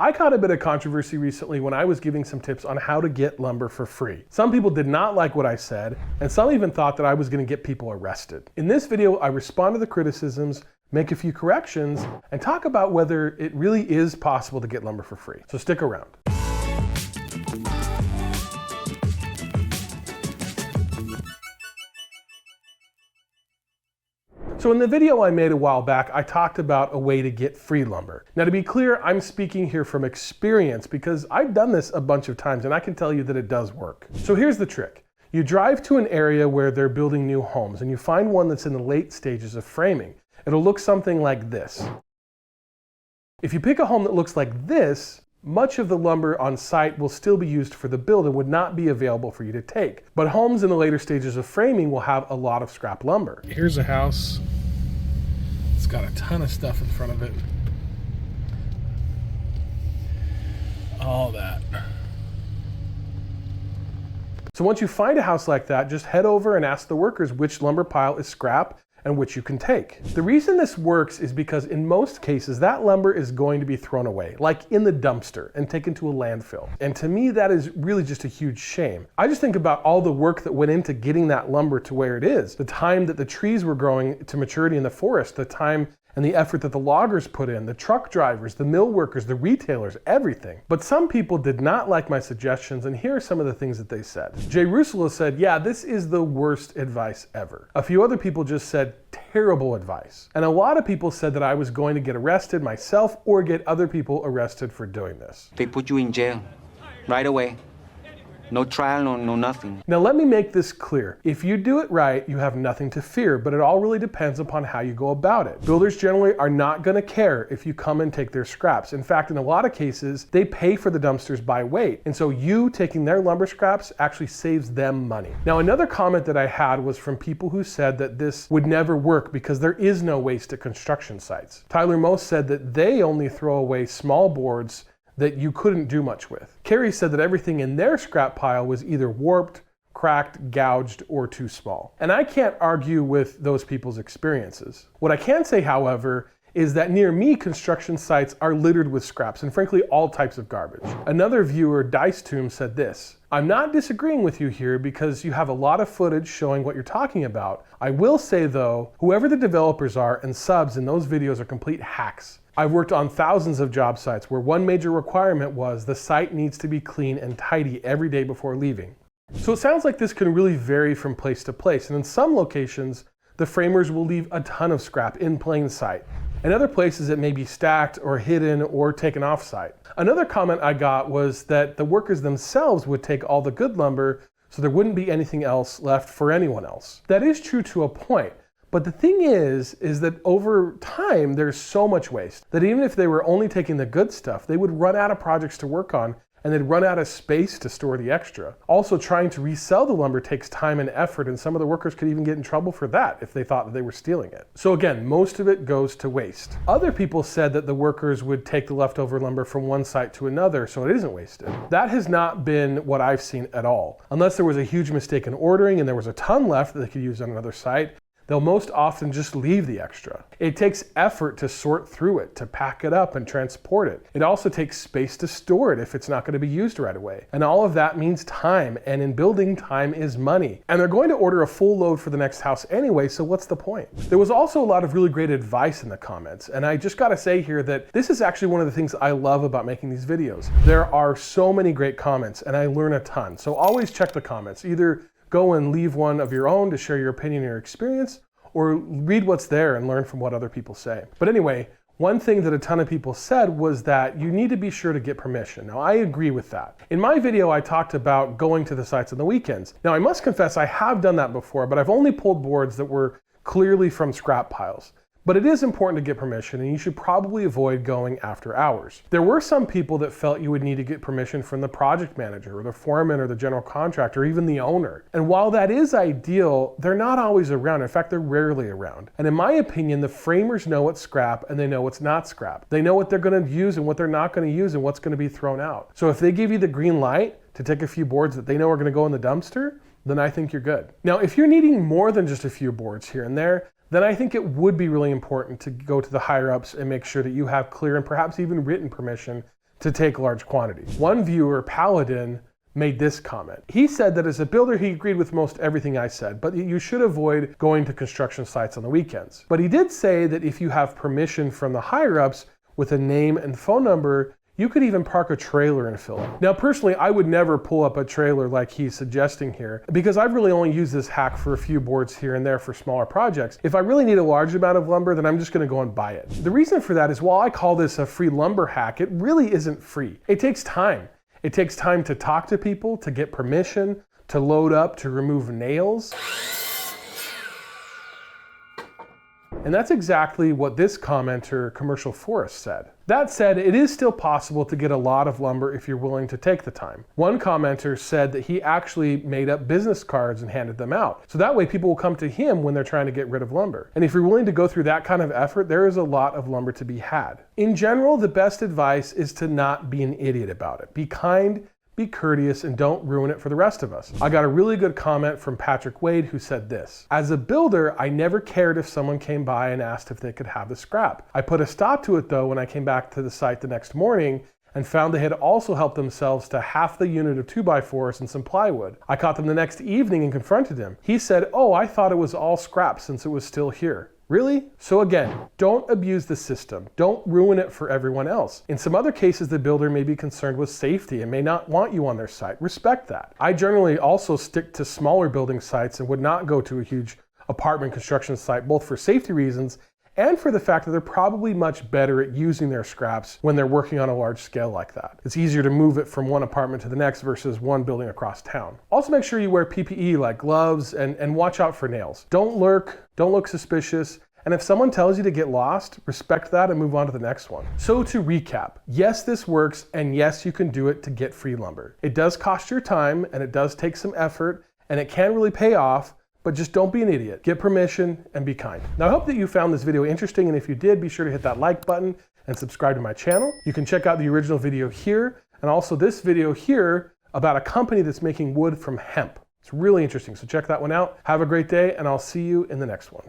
I caught a bit of controversy recently when I was giving some tips on how to get lumber for free. Some people did not like what I said, and some even thought that I was going to get people arrested. In this video, I respond to the criticisms, make a few corrections, and talk about whether it really is possible to get lumber for free. So stick around. So in the video I made a while back, I talked about a way to get free lumber. Now to be clear, I'm speaking here from experience because I've done this a bunch of times and I can tell you that it does work. So here's the trick. You drive to an area where they're building new homes and you find one that's in the late stages of framing. It'll look something like this. If you pick a home that looks like this, much of the lumber on site will still be used for the build and would not be available for you to take. But homes in the later stages of framing will have a lot of scrap lumber. Here's a house. It's got a ton of stuff in front of it. All that. So once you find a house like that, just head over and ask the workers which lumber pile is scrap and which you can take. The reason this works is because in most cases that lumber is going to be thrown away, like in the dumpster and taken to a landfill. And to me that is really just a huge shame. I just think about all the work that went into getting that lumber to where it is, the time that the trees were growing to maturity in the forest, the time and the effort that the loggers put in, the truck drivers, the mill workers, the retailers, everything. But some people did not like my suggestions, and here are some of the things that they said. Jay Russolo said, yeah, this is the worst advice ever. A few other people just said, terrible advice. And a lot of people said that I was going to get arrested myself or get other people arrested for doing this. They put you in jail right away. No trial, no nothing. Now let me make this clear. If you do it right, you have nothing to fear, but it all really depends upon how you go about it. Builders generally are not going to care if you come and take their scraps. In fact, in a lot of cases, they pay for the dumpsters by weight. And so you taking their lumber scraps actually saves them money. Now another comment that I had was from people who said that this would never work because there is no waste at construction sites. Tyler Most said that they only throw away small boards that you couldn't do much with. Carrie said that everything in their scrap pile was either warped, cracked, gouged, or too small. And I can't argue with those people's experiences. What I can say, however, is that near me, construction sites are littered with scraps and frankly all types of garbage. Another viewer, Dice Tomb, said this: I'm not disagreeing with you here because you have a lot of footage showing what you're talking about. I will say though, whoever the developers are and subs in those videos are complete hacks. I've worked on thousands of job sites where one major requirement was the site needs to be clean and tidy every day before leaving. So it sounds like this can really vary from place to place, and in some locations, the framers will leave a ton of scrap in plain sight. In other places it may be stacked or hidden or taken off site. Another comment I got was that the workers themselves would take all the good lumber so there wouldn't be anything else left for anyone else. That is true to a point. But the thing is that over time, there's so much waste that even if they were only taking the good stuff, they would run out of projects to work on and they'd run out of space to store the extra. Also, trying to resell the lumber takes time and effort, and some of the workers could even get in trouble for that if they thought that they were stealing it. So again, most of it goes to waste. Other people said that the workers would take the leftover lumber from one site to another so it isn't wasted. That has not been what I've seen at all. Unless there was a huge mistake in ordering and there was a ton left that they could use on another site, they'll most often just leave the extra. It takes effort to sort through it, to pack it up and transport it. It also takes space to store it if it's not going to be used right away. And all of that means time, and in building, time is money. And they're going to order a full load for the next house anyway, so what's the point? There was also a lot of really great advice in the comments, and I just gotta say here that this is actually one of the things I love about making these videos. There are so many great comments, and I learn a ton. So always check the comments. Either go and leave one of your own to share your opinion or experience, or read what's there and learn from what other people say. But anyway, one thing that a ton of people said was that you need to be sure to get permission. Now, I agree with that. In my video, I talked about going to the sites on the weekends. Now, I must confess I have done that before, but I've only pulled boards that were clearly from scrap piles. But it is important to get permission, and you should probably avoid going after hours. There were some people that felt you would need to get permission from the project manager or the foreman or the general contractor or even the owner. And while that is ideal, they're not always around. In fact, they're rarely around. And in my opinion, the framers know what's scrap and they know what's not scrap. They know what they're going to use and what they're not going to use and what's going to be thrown out. So if they give you the green light to take a few boards that they know are going to go in the dumpster, then I think you're good. Now, if you're needing more than just a few boards here and there, then I think it would be really important to go to the higher ups and make sure that you have clear and perhaps even written permission to take large quantities. One viewer, Paladin, made this comment. He said that as a builder, he agreed with most everything I said, but you should avoid going to construction sites on the weekends. But he did say that if you have permission from the higher ups with a name and phone number, you could even park a trailer and fill it. Now, personally, I would never pull up a trailer like he's suggesting here, because I've really only used this hack for a few boards here and there for smaller projects. If I really need a large amount of lumber, then I'm just gonna go and buy it. The reason for that is while I call this a free lumber hack, it really isn't free. It takes time. It takes time to talk to people, to get permission, to load up, to remove nails. And that's exactly what this commenter, Commercial Forest, said. That said, it is still possible to get a lot of lumber if you're willing to take the time. One commenter said that he actually made up business cards and handed them out. So that way people will come to him when they're trying to get rid of lumber. And if you're willing to go through that kind of effort, there is a lot of lumber to be had. In general, the best advice is to not be an idiot about it. Be kind, be courteous, and don't ruin it for the rest of us. I got a really good comment from Patrick Wade who said this: as a builder, I never cared if someone came by and asked if they could have the scrap. I put a stop to it though when I came back to the site the next morning and found they had also helped themselves to half the unit of 2x4s and some plywood. I caught them the next evening and confronted him. He said, "Oh, I thought it was all scrap since it was still here." Really? So again, don't abuse the system. Don't ruin it for everyone else. In some other cases, the builder may be concerned with safety and may not want you on their site. Respect that. I generally also stick to smaller building sites and would not go to a huge apartment construction site, both for safety reasons and for the fact that they're probably much better at using their scraps when they're working on a large scale like that. It's easier to move it from one apartment to the next versus one building across town. Also make sure you wear PPE like gloves and watch out for nails. Don't lurk, don't look suspicious, and if someone tells you to get lost, respect that and move on to the next one. So to recap, yes, this works, and yes, you can do it to get free lumber. It does cost your time, and it does take some effort, and it can really pay off, but just don't be an idiot. Get permission and be kind. Now, I hope that you found this video interesting, and if you did, be sure to hit that like button and subscribe to my channel. You can check out the original video here, and also this video here about a company that's making wood from hemp. It's really interesting, so check that one out. Have a great day, and I'll see you in the next one.